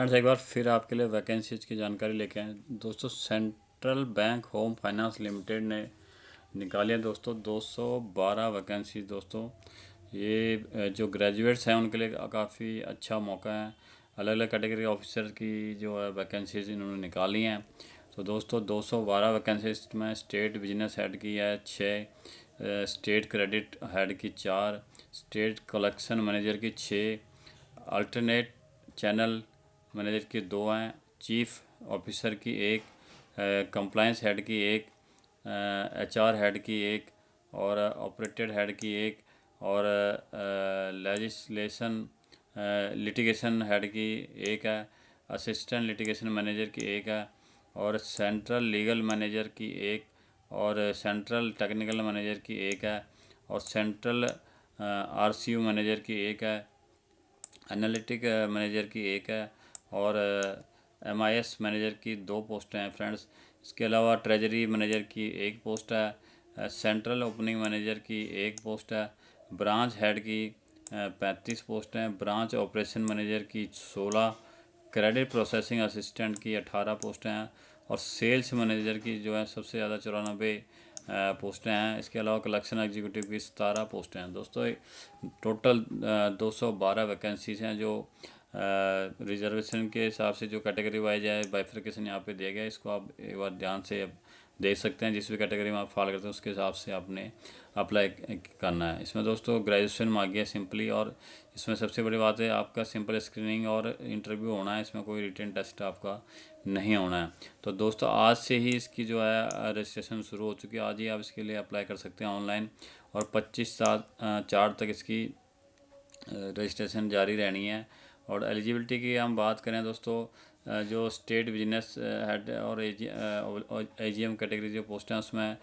Friends, एक बार फिर आपके लिए वैकेंसीज की जानकारी लेके आए दोस्तों। Central bank home finance limited ने निकाली है दोस्तों 212 वैकेंसीज दोस्तों। ये जो ग्रेजुएट्स हैं उनके लिए काफ़ी अच्छा मौका है। अलग अलग कैटेगरी ऑफिसर की जो है वैकेंसीज इन्होंने निकाली हैं। तो दोस्तों 212 वैकेंसीज में स्टेट बिजनेस हेड की है 6, स्टेट क्रेडिट हेड की 4, स्टेट कलेक्शन मैनेजर की 6, अल्टरनेट चैनल मैनेजर की 2 हैं, चीफ ऑफिसर की 1, कंप्लायंस हेड की 1, एचआर हेड की 1 और ऑपरेटेड हेड की 1 और लेजिस्लेशन लिटिगेशन हेड की 1 है, असिस्टेंट लिटिगेशन मैनेजर की 1 है और सेंट्रल लीगल मैनेजर की 1 और सेंट्रल टेक्निकल मैनेजर की 1 है और सेंट्रल आरसीयू मैनेजर की 1 है, एनालिटिक मैनेजर की 1 है और एमआईएस मैनेजर की 2 पोस्टें हैं फ्रेंड्स। इसके अलावा ट्रेजरी मैनेजर की 1 पोस्ट है, सेंट्रल ओपनिंग मैनेजर की 1 पोस्ट है, ब्रांच हेड की 35 पोस्ट हैं, ब्रांच ऑपरेशन मैनेजर की 16, क्रेडिट प्रोसेसिंग असिस्टेंट की 18 पोस्टें हैं और सेल्स मैनेजर की जो है सबसे ज़्यादा 94 पोस्टें हैं। इसके अलावा कलेक्शन एग्जीक्यूटिव की 17 पोस्टें हैं दोस्तों। टोटल 212 वैकेंसीज हैं जो रिजर्वेशन के हिसाब से जो कैटेगरी वाइज है बाइफरकेशन यहाँ पे दिया गया है। इसको आप एक बार ध्यान से देख सकते हैं। जिस भी कैटेगरी में आप फॉलो करते हैं उसके हिसाब से आपने अप्लाई करना है। इसमें दोस्तों ग्रेजुएशन मांगी है सिंपली, और इसमें सबसे बड़ी बात है आपका सिंपल स्क्रीनिंग और इंटरव्यू होना है। इसमें कोई रिटन टेस्ट आपका नहीं होना है। तो दोस्तों आज से ही इसकी जो है रजिस्ट्रेशन शुरू हो चुकी है। आज ही आप इसके लिए अप्लाई कर सकते हैं ऑनलाइन और 25/4 तक इसकी रजिस्ट्रेशन जारी रहनी है। और एलिजिबिलिटी की हम बात करें दोस्तों, जो स्टेट बिजनेस हेड और एजीएम कैटेगरी जो पोस्ट हैं उसमें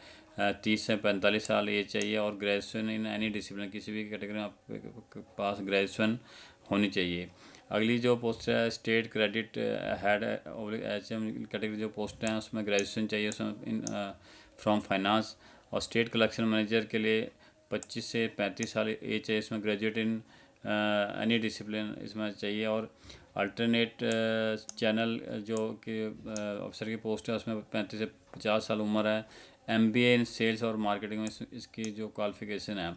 30 से 45 साल एज चाहिए और ग्रेजुएशन इन एनी डिसिप्लिन, किसी भी कैटेगरी में आपके पास ग्रेजुएशन होनी चाहिए। अगली जो पोस्ट है state credit head HM category जो पोस्ट हैं उसमें ग्रेजुएशन चाहिए, उसमें इन फ्रॉम फाइनेंस। और स्टेट कलेक्शन मैनेजर के लिए 25 से 35 साल एज चाहिए, इसमें ग्रेजुएट इन एनी डिसिप्लिन इसमें चाहिए। और अल्टरनेट चैनल जो कि ऑफिसर की पोस्ट है उसमें 35 से 50 साल उम्र है। एमबीए इन सेल्स और मार्केटिंग में इसकी जो क्वालिफिकेशन है।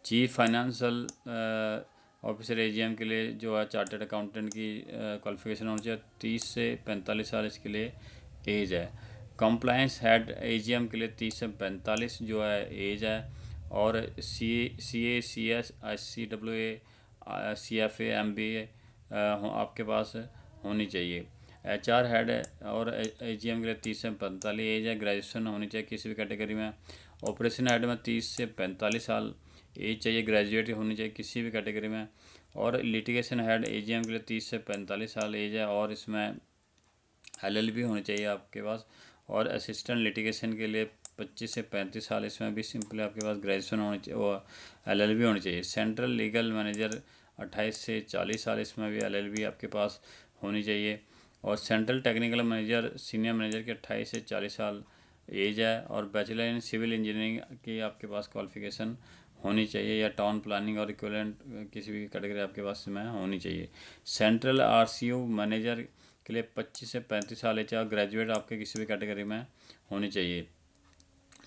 चीफ फाइनेंशियल ऑफिसर एजीएम के लिए जो है चार्टर्ड अकाउंटेंट की क्वालिफिकेशन होनी चाहिए। 30 से 45 साल इसके लिए एज है। कंप्लायंस हेड एजीएम के लिए 30 से 45 जो है एज है। और C A C S I C W A CFA MBA आपके पास होनी चाहिए। HR हेड है और AGM के लिए 30 से 45 एज है, ग्रेजुएशन होनी चाहिए किसी भी कैटेगरी में। ऑपरेशन हेड में 30 से 45 साल एज चाहिए, ग्रेजुएट होनी चाहिए किसी भी कैटेगरी में। और लिटिगेशन हेड AGM के लिए 30 से 45 साल एज है और इसमें LLB होनी चाहिए आपके पास। और असिस्टेंट लिटिगेशन के लिए 25 से 35 साल, इसमें भी सिंपली आपके पास ग्रेजुएशन होनी चाहिए और LLB होनी चाहिए। सेंट्रल लीगल मैनेजर 28 से 40 साल, इसमें भी LLB आपके पास होनी चाहिए। और central technical manager senior manager के 28 से 40 साल एज है और बैचलर इन सिविल इंजीनियरिंग की आपके पास क्वालिफिकेशन होनी चाहिए या टाउन प्लानिंग और इक्विवेलेंट किसी भी कैटेगरी आपके पास में होनी चाहिए। सेंट्रल आरसीयू मैनेजर के लिए 25 से 35 साल एज और ग्रेजुएट आपके किसी भी कैटेगरी में होनी चाहिए।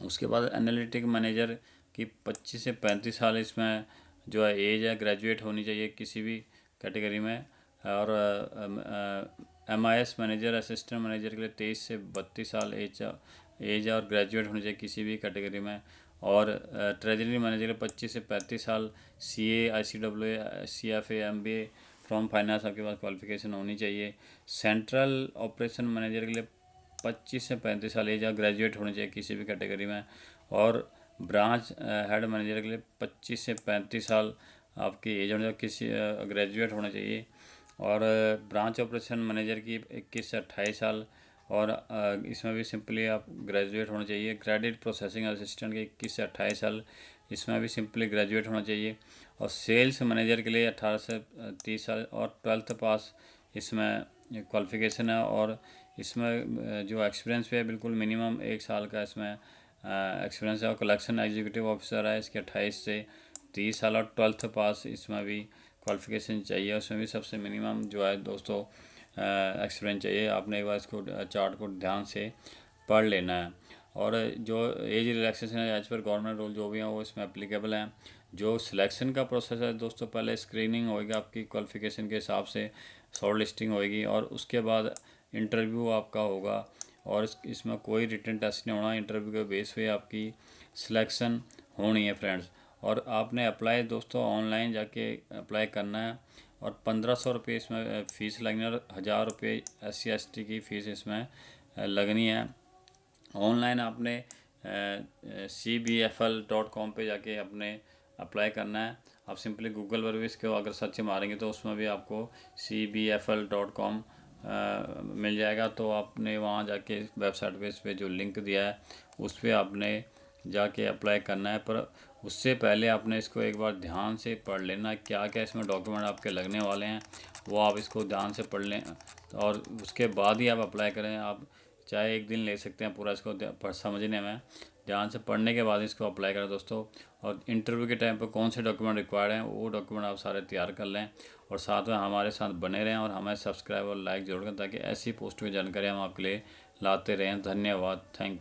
उसके बाद एनालिटिक मैनेजर की 25 से 35 साल इसमें जो है एज है, ग्रेजुएट होनी चाहिए किसी भी कैटेगरी में। और MIS मैनेजर असिस्टेंट मैनेजर के लिए 23 से 32 साल एज और ग्रेजुएट होनी चाहिए किसी भी कैटेगरी में। और ट्रेजरी मैनेजर के लिए 25 से 35 साल CA ICWA CFA MBA from finance आपके पास क्वालिफिकेशन होनी चाहिए। सेंट्रल ऑपरेशन मैनेजर के लिए 25 से 35 साल एज ग्रेजुएट होने चाहिए किसी भी कैटेगरी में। और ब्रांच हेड मैनेजर के लिए 25 से 35 साल आपकी एज होने चाहिए, किसी ग्रेजुएट होना चाहिए। और ब्रांच ऑपरेशन मैनेजर की 21 से 28 साल और इसमें भी सिंपली आप ग्रेजुएट होना चाहिए। क्रेडिट प्रोसेसिंग असिस्टेंट के 21 से 28 साल, इसमें भी सिंपली ग्रेजुएट होना चाहिए। और सेल्स मैनेजर के लिए 18 से 30 साल और 12th पास इसमें क्वालिफिकेशन है। और इसमें जो एक्सपीरियंस है बिल्कुल मिनिमम 1 साल का इसमें एक्सपीरियंस है। और कलेक्शन एग्जीक्यूटिव ऑफिसर है इसके 28 से 30 साल और 12th पास इसमें भी क्वालिफिकेशन चाहिए। उसमें भी सबसे मिनिमम जो है दोस्तों एक्सपीरियंस चाहिए। आपने एक बार इसको चार्ट को ध्यान से पढ़ लेना है। और जो एज रिलैक्सेशन है एज पर गवर्नमेंट रूल जो भी हैं वो इसमें एप्लीकेबल हैं। जो सिलेक्शन का प्रोसेस है दोस्तों, पहले स्क्रीनिंग होएगी आपकी क्वालिफ़िकेशन के हिसाब से, शॉर्ट लिस्टिंग होएगी और उसके बाद इंटरव्यू आपका होगा। और इसमें कोई रिटन टेस्ट नहीं होना, इंटरव्यू के बेस पे आपकी सिलेक्शन होनी है फ्रेंड्स। और आपने अप्लाई दोस्तों ऑनलाइन जाके अप्लाई करना है और 1500 रुपये इसमें फ़ीस लगनी है और 1000 रुपये SC ST की फ़ीस इसमें लगनी है। ऑनलाइन आपने CBFL.com पे जाके अपने अप्लाई करना है। आप सिंपली गूगल पर भी इसको अगर सर्च मारेंगे तो उसमें भी आपको CBFL.com मिल जाएगा। तो आपने वहाँ जाके वेबसाइट पे इस पे जो लिंक दिया है उस पर आपने जाके अप्लाई करना है। पर उससे पहले आपने इसको एक बार ध्यान से पढ़ लेना, क्या क्या इसमें डॉक्यूमेंट आपके लगने वाले हैं वो आप इसको ध्यान से पढ़ लें और उसके बाद ही आप अप्लाई करें। आप चाहे एक दिन ले सकते हैं पूरा इसको समझने में, ध्यान से पढ़ने के बाद इसको अप्लाई करें दोस्तों। और इंटरव्यू के टाइम पर कौन से डॉक्यूमेंट रिक्वायर्ड हैं वो डॉक्यूमेंट आप सारे तैयार कर लें और साथ में हमारे साथ बने रहें और हमें सब्सक्राइब और लाइक जरूर करें ताकि ऐसी पोस्ट की जानकारी हम आपके लिए लाते रहें। धन्यवाद, थैंक